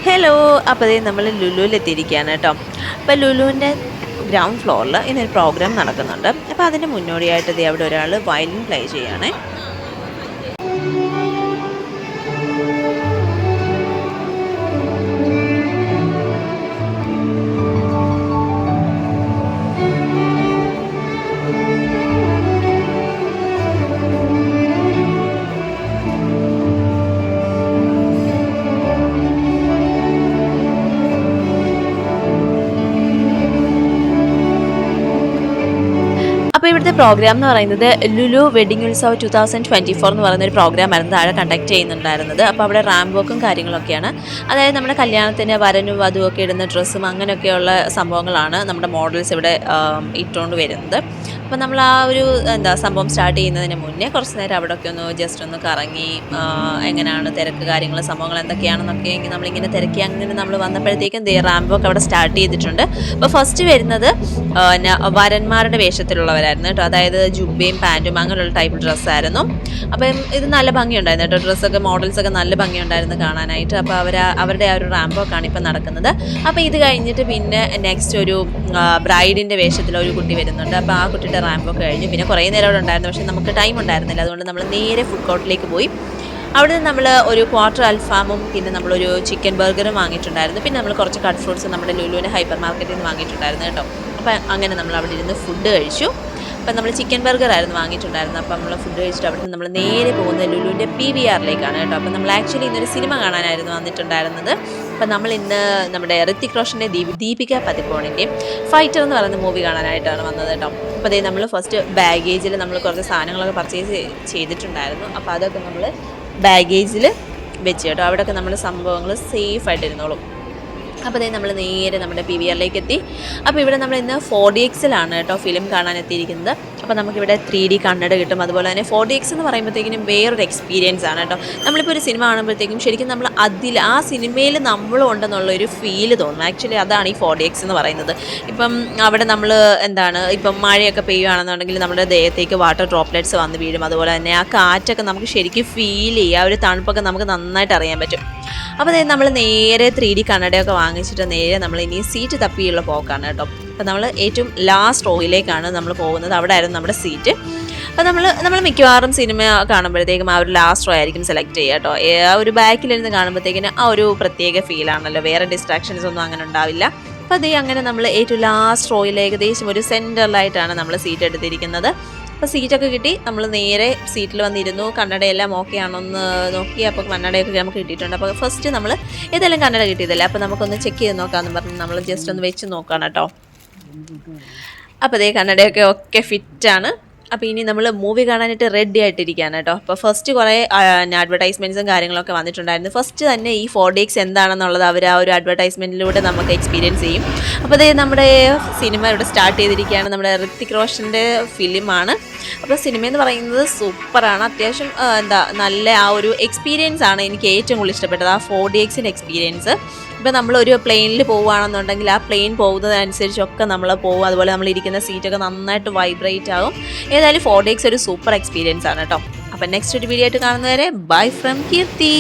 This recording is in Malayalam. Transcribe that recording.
ഹലോ, അപ്പോൾ ദേ നമ്മൾ ലുലുവിലെത്തിയിരിക്കുകയാണ് കേട്ടോ. അപ്പോൾ ലുലുവിൻ്റെ ഗ്രൗണ്ട് ഫ്ലോറിൽ ഇന്നൊരു പ്രോഗ്രാം നടക്കുന്നുണ്ട്. അപ്പോൾ അതിൻ്റെ മുന്നോടിയായിട്ട് ദേ അവിടെ ഒരാൾ വയലിൻ പ്ലേ ചെയ്യുകയാണേ. അപ്പോൾ ഇവിടുത്തെ പ്രോഗ്രാം എന്ന് പറയുന്നത് ലുലു വെഡിങ് ഉത്സവ് 2024 എന്ന് പറയുന്ന ഒരു പ്രോഗ്രാം ആയിരുന്നു താഴെ കണ്ടക്ട് ചെയ്യുന്നുണ്ടായിരുന്നത്. അപ്പോൾ അവിടെ റാമ്പ് വർക്കും കാര്യങ്ങളൊക്കെയാണ്. അതായത് നമ്മുടെ കല്യാണത്തിന് വരനും വധുവൊക്കെ ഇടുന്ന ഡ്രസ്സും അങ്ങനെയൊക്കെയുള്ള സംഭവങ്ങളാണ് നമ്മുടെ മോഡൽസ് ഇവിടെ ഇട്ടുകൊണ്ട് വരുന്നത്. അപ്പോൾ നമ്മൾ ആ ഒരു സംഭവം സ്റ്റാർട്ട് ചെയ്യുന്നതിന് മുന്നേ കുറച്ച് നേരം അവിടെയൊക്കെ ജസ്റ്റ് ഒന്ന് കറങ്ങി എങ്ങനെയാണ് തിരക്ക് കാര്യങ്ങൾ സംഭവങ്ങൾ എന്തൊക്കെയാണെന്നൊക്കെ നമ്മളിങ്ങനെ തിരക്കി അങ്ങനെ നമ്മൾ വന്നപ്പോഴത്തേക്കും റാമ്പ് വർക്ക് അവിടെ സ്റ്റാർട്ട് ചെയ്തിട്ടുണ്ട്. അപ്പോൾ ഫസ്റ്റ് വരുന്നത് വരന്മാരുടെ വേഷത്തിലുള്ളവരായിരുന്നു കേട്ടോ. അതായത് ജുബയും പാൻറ്റും അങ്ങനെയുള്ള ടൈപ്പ് ഡ്രസ്സായിരുന്നു. അപ്പം ഇത് നല്ല ഭംഗിയുണ്ടായിരുന്നു കേട്ടോ. ഡ്രസ്സൊക്കെ മോഡൽസൊക്കെ നല്ല ഭംഗിയുണ്ടായിരുന്നു കാണാനായിട്ട്. അപ്പോൾ അവരുടെ ആ ഒരു റാമ്പ് വർക്കാണ് ഇപ്പം നടക്കുന്നത്. അപ്പോൾ ഇത് കഴിഞ്ഞിട്ട് പിന്നെ നെക്സ്റ്റ് ഒരു ബ്രൈഡിൻ്റെ വേഷത്തിൽ ഒരു കുട്ടി വരുന്നുണ്ട്. അപ്പോൾ ആ കുട്ടിയുടെ റാമ്പ് വർക്ക് കഴിഞ്ഞു. പിന്നെ കുറേ നേരം അവിടെ ഉണ്ടായിരുന്നു, പക്ഷേ നമുക്ക് ടൈം ഉണ്ടായിരുന്നില്ല. അതുകൊണ്ട് നമ്മൾ നേരെ ഫുഡ് കോർട്ടിലേക്ക് പോയി. അവിടെ നിന്ന് നമ്മൾ ഒരു ക്വാർട്ടർ അൽഫാമും പിന്നെ നമ്മളൊരു ചിക്കൻ ബർഗറും വാങ്ങിയിട്ടുണ്ടായിരുന്നു. പിന്നെ നമ്മൾ കുറച്ച് കട്ട് ഫ്രൂട്ട്സ് നമ്മുടെ ലുലുവിൻ്റെ ഹൈപ്പർ മാർക്കറ്റിൽ നിന്ന് വാങ്ങിയിട്ടുണ്ടായിരുന്നു കേട്ടോ. അപ്പോൾ അങ്ങനെ നമ്മൾ അവിടെ ഇരുന്ന് ഫുഡ് കഴിച്ചു. അപ്പം നമ്മൾ ചിക്കൻ ബർഗറായിരുന്നു വാങ്ങിയിട്ടുണ്ടായിരുന്നത്. അപ്പം നമ്മൾ ഫുഡ് കഴിച്ചിട്ട് അവിടെ നിന്ന് നമ്മൾ നേരെ പോകുന്നത് ലുലുവിൻ്റെ PVRലേക്കാണ് കേട്ടോ. അപ്പം നമ്മൾ ആക്ച്വലി ഇന്നൊരു സിനിമ കാണാനായിരുന്നു വന്നിട്ടുണ്ടായിരുന്നത്. അപ്പം നമ്മൾ ഇന്ന് നമ്മുടെ ഋത്തിക് റോഷൻ്റെ ദീപിക പദുക്കോണിൻ്റെയും ഫൈറ്റർ എന്ന് പറയുന്ന മൂവി കാണാനായിട്ടാണ് വന്നത് കേട്ടോ. അപ്പോൾ അതേ നമ്മൾ ഫസ്റ്റ് ബാഗേജിൽ നമ്മൾ കുറച്ച് സാധനങ്ങളൊക്കെ പർച്ചേസ് ചെയ്തിട്ടുണ്ടായിരുന്നു. അപ്പോൾ അതൊക്കെ നമ്മൾ ബാഗേജിൽ വെച്ച് കേട്ടോ. അവിടെയൊക്കെ നമ്മൾ സംഭവങ്ങൾ സേഫായിട്ടിരുന്നോളും. അപ്പോൾ അതേ നമ്മൾ നേരെ നമ്മുടെ PVRലേക്ക് എത്തി. അപ്പോൾ ഇവിടെ നമ്മൾ ഇന്ന് 4DXലാണ് കേട്ടോ ഫിലിം കാണാൻ എത്തിയിരിക്കുന്നത്. അപ്പോൾ നമുക്കിവിടെ 3D കണ്ണട കിട്ടും. അതുപോലെ തന്നെ 4DX എന്ന് പറയുമ്പോഴത്തേക്കിനും വേറൊരു എക്സ്പീരിയൻസ് ആണ് കേട്ടോ. നമ്മളിപ്പോൾ ഒരു സിനിമ കാണുമ്പോഴത്തേക്കും ശരിക്കും നമ്മൾ ആ സിനിമയിൽ നമ്മളും ഉണ്ടെന്നുള്ളൊരു ഫീല് തോന്നും. ആക്ച്വലി അതാണ് ഈ 4DX എന്ന് പറയുന്നത്. ഇപ്പം അവിടെ നമ്മൾ ഇപ്പം മഴയൊക്കെ പെയ്യുകയാണെന്നുണ്ടെങ്കിൽ നമ്മുടെ ദേഹത്തേക്ക് വാട്ടർ ഡ്രോപ്ലെറ്റ്സ് വന്ന് വീഴും. അതുപോലെ തന്നെ ആ കാറ്റൊക്കെ നമുക്ക് ശരിക്കും ഫീൽ ചെയ്യുക, ആ ഒരു തണുപ്പൊക്കെ നമുക്ക് നന്നായിട്ട് അറിയാൻ പറ്റും. അപ്പോൾ നമ്മൾ നേരെ 3D കണ്ണടയൊക്കെ വാങ്ങിച്ചിട്ട് നേരെ നമ്മൾ ഇനി സീറ്റ് തപ്പിയുള്ള പോക്കാണ് കേട്ടോ. അപ്പോൾ നമ്മൾ ഏറ്റവും ലാസ്റ്റ് റോയിലേക്കാണ് നമ്മൾ പോകുന്നത്. അവിടെ ആയിരുന്നു നമ്മുടെ സീറ്റ്. അപ്പോൾ നമ്മൾ മിക്കവാറും സിനിമ കാണുമ്പോഴത്തേക്കും ആ ഒരു ലാസ്റ്റ് റോ ആയിരിക്കും സെലക്ട് ചെയ്യുക കേട്ടോ. ആ ഒരു ബാക്കിലിരുന്ന് കാണുമ്പോഴത്തേക്കിന് ആ ഒരു പ്രത്യേക ഫീലാണല്ലോ, വേറെ ഡിസ്ട്രാക്ഷൻസ് ഒന്നും അങ്ങനെ ഉണ്ടാവില്ല. അപ്പോൾ അങ്ങനെ നമ്മൾ ഏറ്റവും ലാസ്റ്റ് റോയിൽ ഏകദേശം ഒരു സെൻറ്ററിലായിട്ടാണ് നമ്മൾ സീറ്റ് എടുത്തിരിക്കുന്നത്. അപ്പോൾ സീറ്റൊക്കെ കിട്ടി. നമ്മൾ നേരെ സീറ്റിൽ വന്നിരുന്നു. കണ്ണടയെല്ലാം ഓക്കെ ആണോന്ന് നോക്കി. അപ്പോൾ കണ്ണടയൊക്കെ നമുക്ക് കിട്ടിയിട്ടുണ്ട്. അപ്പോൾ ഫസ്റ്റ് നമ്മൾ ഏതെങ്കിലും കണ്ണട കിട്ടിയതല്ലേ, അപ്പോൾ നമുക്കൊന്ന് ചെക്ക് ചെയ്ത് നോക്കാമെന്ന് പറഞ്ഞ് നമ്മൾ ജസ്റ്റ് ഒന്ന് വെച്ച് നോക്കണം കേട്ടോ. അപ്പോൾ കണ്ണടയൊക്കെ ഫിറ്റാണ്. അപ്പോൾ ഇനി നമ്മൾ മൂവി കാണാനായിട്ട് റെഡി ആയിട്ടിരിക്കുകയാണ് കേട്ടോ. അപ്പോൾ ഫസ്റ്റ് കുറേ അഡ്വർടൈസ്മെൻറ്റ്സും കാര്യങ്ങളൊക്കെ വന്നിട്ടുണ്ടായിരുന്നു. ഫസ്റ്റ് തന്നെ ഈ 4DX എന്താണെന്നുള്ളത് അവർ ആ ഒരു അഡ്വർടൈസ്മെൻറ്റിലൂടെ നമുക്ക് എക്സ്പീരിയൻസ് ചെയ്യും. അപ്പോൾ നമ്മുടെ സിനിമ ഇവിടെ സ്റ്റാർട്ട് ചെയ്തിരിക്കുകയാണ്. നമ്മുടെ ഋത്തിക് റോഷൻ്റെ ഫിലിമാണ്. അപ്പോൾ സിനിമയെന്ന് പറയുന്നത് സൂപ്പറാണ്. അത്യാവശ്യം നല്ല ആ ഒരു എക്സ്പീരിയൻസ് ആണ് എനിക്ക് ഏറ്റവും കൂടുതൽ ഇഷ്ടപ്പെട്ടത്, ആ 4DXൻ്റെ എക്സ്പീരിയൻസ്. ഇപ്പോൾ നമ്മളൊരു പ്ലെയിനിൽ പോവുകയാണെന്നുണ്ടെങ്കിൽ ആ പ്ലെയിൻ പോകുന്നതനുസരിച്ചൊക്കെ നമ്മൾ പോകും. അതുപോലെ നമ്മൾ ഇരിക്കുന്ന സീറ്റൊക്കെ നന്നായിട്ട് വൈബ്രേറ്റ് ആകും. ഏതായാലും 4DX ഒരു സൂപ്പർ എക്സ്പീരിയൻസ് ആണ് കേട്ടോ. അപ്പം നെക്സ്റ്റ് ഒരു വീഡിയോ ആയിട്ട് കാണുന്നവരെ ബൈ ഫ്രം കീർത്തി.